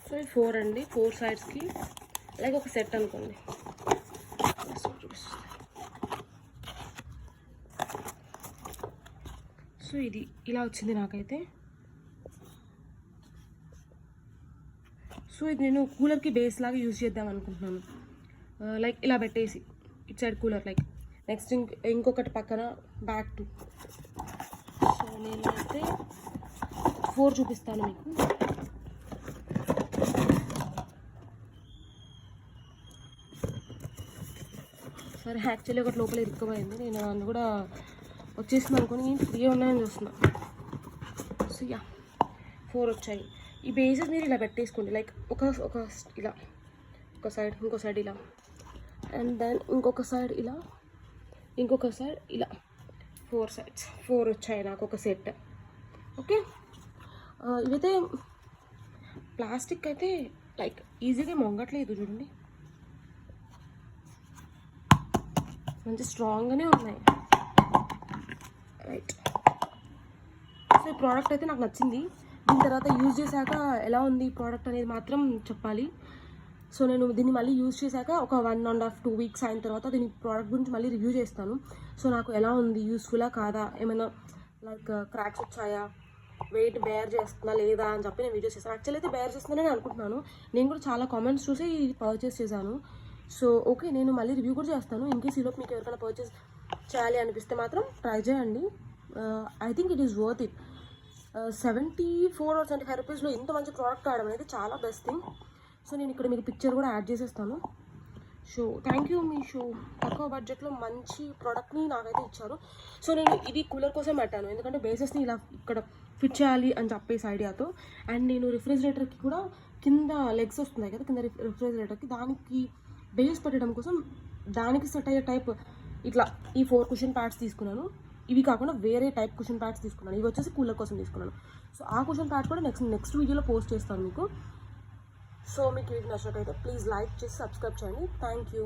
So ఈ 4 అండి, 4 సైడ్స్కి అలాగే ఒక సెట్ అనుకోండి. సో ఇది ఇలా వచ్చింది నాకైతే. సో ఇది నేను కూలర్కి బేస్ లాగా యూజ్ చేద్దాం అనుకుంటున్నాను. లైక్ ఇలా పెట్టేసి it side cooler, like next ఇంకొకటి పక్కన బ్యాక్ టు. సో నేనైతే 4 చూపిస్తాను మీకు. సరే, యాక్చువల్లీ ఒకటి లోపల ఇరుక్కుపోయింది, నేను అందులో కూడా వచ్చేసింది అనుకుని 3 ఉన్నాయని చూస్తున్నా. సో యా 4 వచ్చాయి. ఈ బేసెస్ మీరు ఇలా పెట్టేసుకోండి, లైక్ ఒక ఇలా ఒక సైడ్, ఇంకో సైడ్ ఇలా, అండ్ దెన్ ఇంకొక సైడ్ ఇలా, ఇంకొక సైడ్ ఇలా. 4 సైడ్స్ 4 వచ్చాయి నాకు ఒక సెట్. ఓకే, ఇవైతే ప్లాస్టిక్ అయితే లైక్ ఈజీగా మొంగట్లేదు చూడండి, మంచి స్ట్రాంగ్గానే ఉన్నాయి. రైట్. సో ఈ ప్రోడక్ట్ అయితే నాకు నచ్చింది. దీని తర్వాత యూజ్ చేశాక ఎలా ఉంది ప్రోడక్ట్ అనేది మాత్రం చెప్పాలి. సో నేను దీన్ని మళ్ళీ యూజ్ చేశాక ఒక 1.5 2 వీక్స్ అయిన తర్వాత దీని ప్రోడక్ట్ గురించి మళ్ళీ రివ్యూ చేస్తాను. సో నాకు ఎలా ఉంది, యూస్ఫుల్లా కాదా, ఏమైనా లైక్ క్రాక్స్ వచ్చాయా, వెయిట్ బేర్ చేస్తుందా లేదా అని చెప్పి నేను వీడియో చేస్తాను. యాక్చువల్లీ అయితే బేర్ చేస్తుందని అనుకుంటున్నాను. నేను కూడా చాలా కామెంట్స్ చూసి పర్చేస్ చేశాను. సో ఓకే, నేను మళ్ళీ రివ్యూ కూడా చేస్తాను. ఇన్కేస్ ఈలోపు మీకు ఎవరికైనా పర్చేస్ చేయాలి అనిపిస్తే మాత్రం ట్రై చేయండి. I think it is worth it. 74 or 75 రూపీస్లో ఇంత మంచి ప్రోడక్ట్ రావడం అనేది చాలా బెస్ట్ థింగ్. సో నేను ఇక్కడ మీకు పిక్చర్ కూడా యాడ్ చేసేస్తాను. సో థ్యాంక్ యూ మీషో, తక్కువ బడ్జెట్లో మంచి ప్రోడక్ట్ని నాకైతే ఇచ్చారు. సో నేను ఇది కూలర్ కోసం పెట్టాను, ఎందుకంటే బేసెస్ని ఇలా ఇక్కడ ఫిట్ చేయాలి అని చెప్పేసి ఐడియాతో. అండ్ నేను రిఫ్రిజిరేటర్కి కూడా కింద లెగ్స్ వస్తున్నాయి కదా, కింద రిఫ్రిజిరేటర్కి దానికి బేస్ పెట్టడం కోసం దానికి సెట్ అయ్యే టైప్ ఇట్లా ఈ 4 కుషన్ ప్యాడ్స్ తీసుకున్నాను. ఇవి కాకుండా వేరే టైప్ కుషన్ ప్యాడ్స్ తీసుకున్నాను. ఇవి వచ్చేసి కూలర్ కోసం తీసుకున్నాను. సో ఆ కుషన్ ప్యాడ్ కూడా నెక్స్ట్ వీడియోలో పోస్ట్ చేస్తాను మీకు. సో మీకు వీడియో నచ్చినట్టయితే ప్లీజ్ లైక్ చేసి సబ్స్క్రైబ్ చేయండి. Thank you.